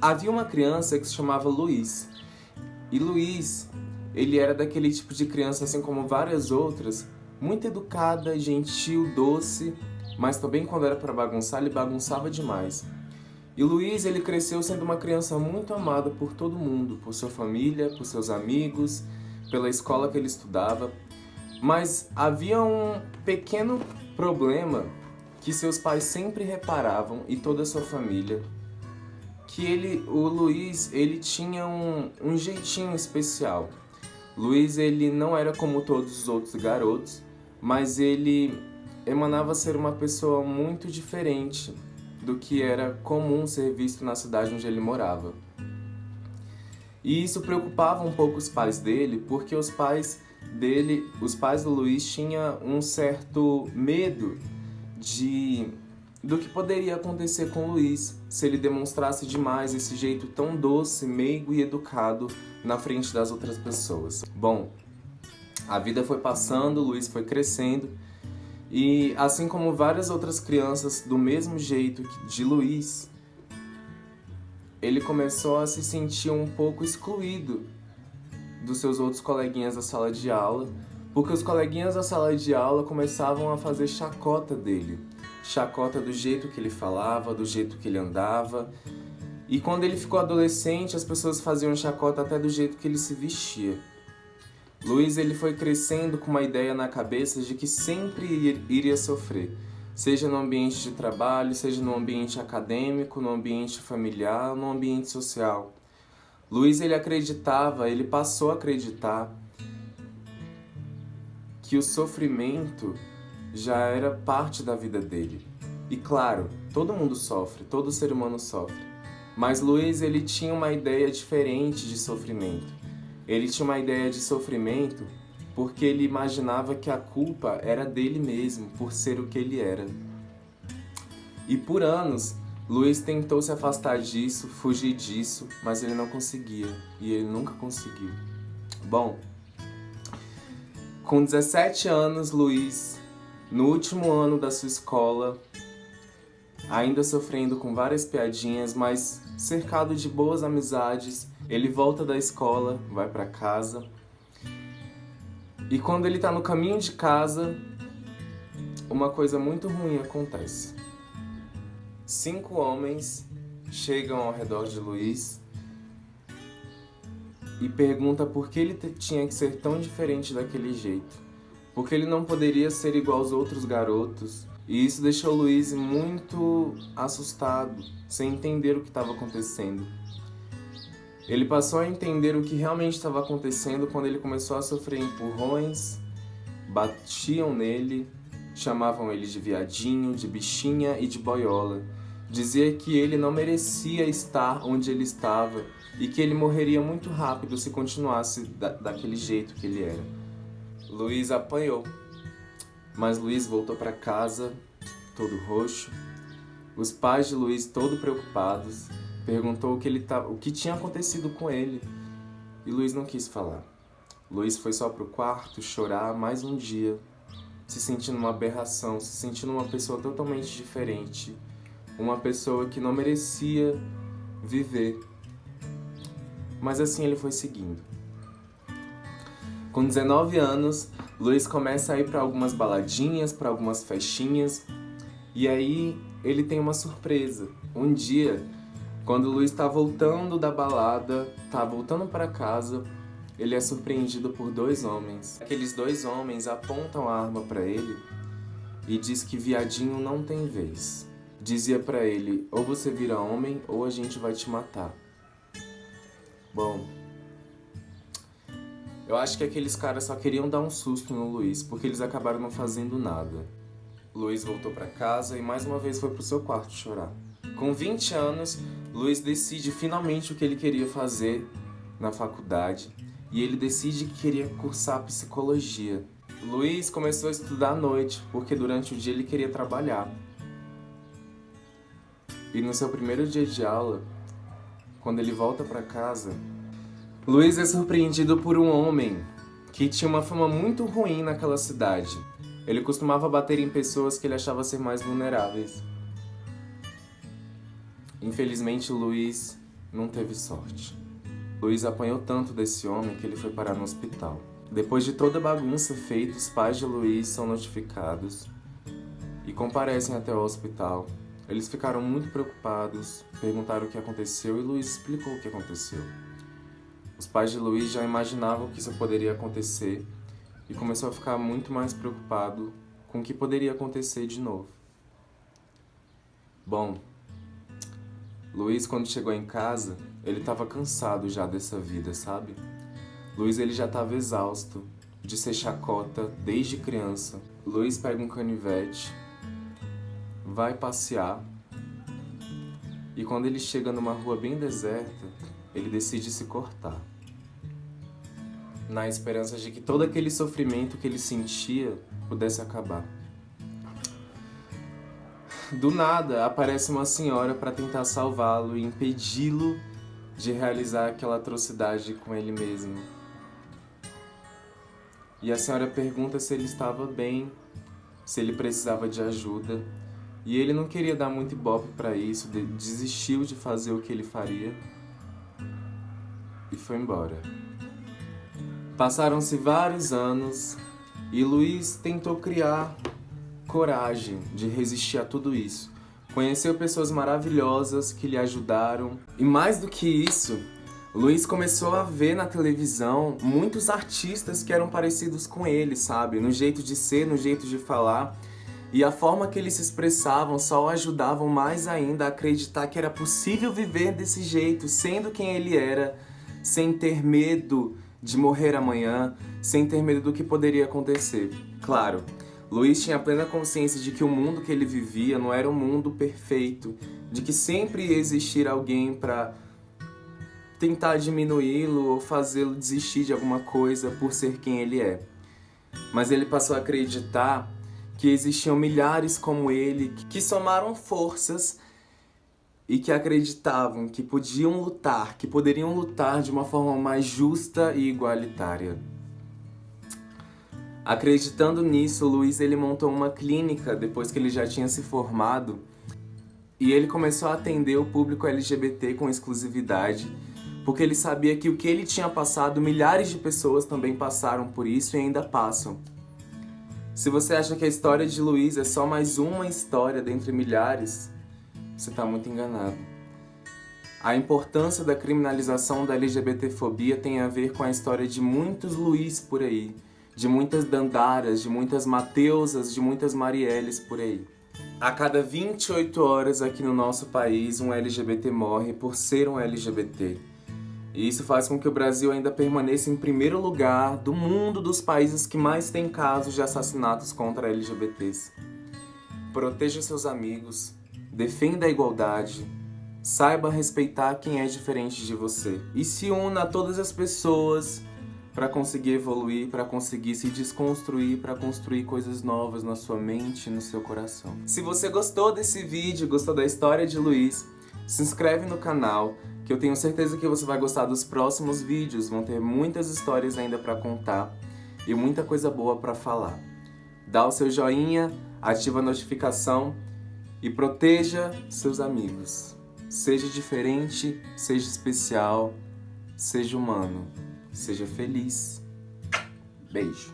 Havia uma criança que se chamava Luiz. E Luiz, ele era daquele tipo de criança, assim como várias outras, muito educada, gentil, doce, mas também quando era para bagunçar, ele bagunçava demais. E Luiz, ele cresceu sendo uma criança muito amada por todo mundo, por sua família, por seus amigos, pela escola que ele estudava. Mas havia um pequeno problema que seus pais sempre reparavam e toda a sua família, que o Luiz, ele tinha um jeitinho especial. Luiz, ele não era como todos os outros garotos, mas ele emanava ser uma pessoa muito diferente do que era comum ser visto na cidade onde ele morava. E isso preocupava um pouco os pais dele, porque os pais do Luiz tinham um certo medo do que poderia acontecer com o Luiz se ele demonstrasse demais esse jeito tão doce, meigo e educado na frente das outras pessoas. Bom, a vida foi passando, o Luiz foi crescendo e, assim como várias outras crianças do mesmo jeito de Luiz, ele começou a se sentir um pouco excluído dos seus outros coleguinhas da sala de aula, porque os coleguinhas da sala de aula começavam a fazer chacota dele. Chacota do jeito que ele falava, do jeito que ele andava. E quando ele ficou adolescente, as pessoas faziam chacota até do jeito que ele se vestia. Luiz, ele foi crescendo com uma ideia na cabeça de que sempre iria sofrer, seja no ambiente de trabalho, seja no ambiente acadêmico, no ambiente familiar, no ambiente social. Luiz, ele passou a acreditar que o sofrimento já era parte da vida dele. E claro, todo mundo sofre, todo ser humano sofre. Mas Luiz, ele tinha uma ideia diferente de sofrimento. Ele tinha uma ideia de sofrimento porque ele imaginava que a culpa era dele mesmo, por ser o que ele era. E por anos, Luiz tentou se afastar disso, fugir disso, mas ele não conseguia. E ele nunca conseguiu. Bom, com 17 anos, Luiz, no último ano da sua escola, ainda sofrendo com várias piadinhas, mas cercado de boas amizades, ele volta da escola, vai para casa. E quando ele tá no caminho de casa, uma coisa muito ruim acontece. 5 homens chegam ao redor de Luiz e perguntam por que ele tinha que ser tão diferente daquele jeito. Porque ele não poderia ser igual aos outros garotos. E isso deixou o Luiz muito assustado, sem entender o que estava acontecendo. Ele passou a entender o que realmente estava acontecendo quando ele começou a sofrer empurrões, batiam nele, chamavam ele de viadinho, de bichinha e de boiola. Dizia que ele não merecia estar onde ele estava e que ele morreria muito rápido se continuasse daquele jeito que ele era. Luiz apanhou, mas Luiz voltou para casa todo roxo. Os pais de Luiz, todo preocupados, perguntou o que tinha acontecido com ele e Luiz não quis falar. Luiz foi só pro quarto chorar mais um dia, se sentindo uma aberração, se sentindo uma pessoa totalmente diferente, uma pessoa que não merecia viver. Mas assim ele foi seguindo. Com 19 anos, Luiz começa a ir para algumas baladinhas, para algumas festinhas, e aí ele tem uma surpresa. Um dia, quando Luiz está voltando da balada, está voltando para casa, ele é surpreendido por 2 homens. Aqueles 2 homens apontam a arma para ele e diz que viadinho não tem vez. Dizia para ele, ou você vira homem ou a gente vai te matar. Bom, eu acho que aqueles caras só queriam dar um susto no Luiz, porque eles acabaram não fazendo nada. Luiz voltou para casa e mais uma vez foi pro seu quarto chorar. Com 20 anos, Luiz decide finalmente o que ele queria fazer na faculdade e ele decide que queria cursar psicologia. Luiz começou a estudar à noite, porque durante o dia ele queria trabalhar. E no seu primeiro dia de aula, quando ele volta para casa, Luiz é surpreendido por um homem que tinha uma fama muito ruim naquela cidade. Ele costumava bater em pessoas que ele achava ser mais vulneráveis. Infelizmente, Luiz não teve sorte. Luiz apanhou tanto desse homem que ele foi parar no hospital. Depois de toda a bagunça feita, os pais de Luiz são notificados e comparecem até o hospital. Eles ficaram muito preocupados, perguntaram o que aconteceu e Luiz explicou o que aconteceu. Os pais de Luiz já imaginavam que isso poderia acontecer e começou a ficar muito mais preocupado com o que poderia acontecer de novo. Bom, Luiz, quando chegou em casa, ele estava cansado já dessa vida, sabe? Luiz, ele já estava exausto de ser chacota desde criança. Luiz pega um canivete, vai passear e quando ele chega numa rua bem deserta, ele decide se cortar. Na esperança de que todo aquele sofrimento que ele sentia pudesse acabar. Do nada, aparece uma senhora para tentar salvá-lo e impedi-lo de realizar aquela atrocidade com ele mesmo. E a senhora pergunta se ele estava bem, se ele precisava de ajuda. E ele não queria dar muito ibope para isso, desistiu de fazer o que ele faria e foi embora. Passaram-se vários anos e Luiz tentou criar coragem de resistir a tudo isso. Conheceu pessoas maravilhosas que lhe ajudaram. E mais do que isso, Luiz começou a ver na televisão muitos artistas que eram parecidos com ele, sabe? No jeito de ser, no jeito de falar. E a forma que eles se expressavam só o ajudavam mais ainda a acreditar que era possível viver desse jeito, sendo quem ele era, sem ter medo de morrer amanhã, sem ter medo do que poderia acontecer. Claro, Luiz tinha plena consciência de que o mundo que ele vivia não era um mundo perfeito, de que sempre ia existir alguém para tentar diminuí-lo ou fazê-lo desistir de alguma coisa por ser quem ele é. Mas ele passou a acreditar que existiam milhares como ele que somaram forças e que acreditavam que podiam lutar, que poderiam lutar de uma forma mais justa e igualitária. Acreditando nisso, Luiz ele montou uma clínica depois que ele já tinha se formado e ele começou a atender o público LGBT com exclusividade, porque ele sabia que o que ele tinha passado, milhares de pessoas também passaram por isso e ainda passam. Se você acha que a história de Luiz é só mais uma história dentre milhares, você está muito enganado. A importância da criminalização da LGBTfobia tem a ver com a história de muitos Luiz por aí, de muitas Dandaras, de muitas Mateusas, de muitas Marielles por aí. A cada 28 horas aqui no nosso país, um LGBT morre por ser um LGBT. E isso faz com que o Brasil ainda permaneça em primeiro lugar do mundo dos países que mais têm casos de assassinatos contra LGBTs. Proteja seus amigos, defenda a igualdade, saiba respeitar quem é diferente de você e se una a todas as pessoas para conseguir evoluir, para conseguir se desconstruir, para construir coisas novas na sua mente e no seu coração. Se você gostou desse vídeo, gostou da história de Luiz, se inscreve no canal, que eu tenho certeza que você vai gostar dos próximos vídeos. Vão ter muitas histórias ainda para contar e muita coisa boa para falar. Dá o seu joinha, ativa a notificação e proteja seus amigos. Seja diferente, seja especial, seja humano, seja feliz. Beijo.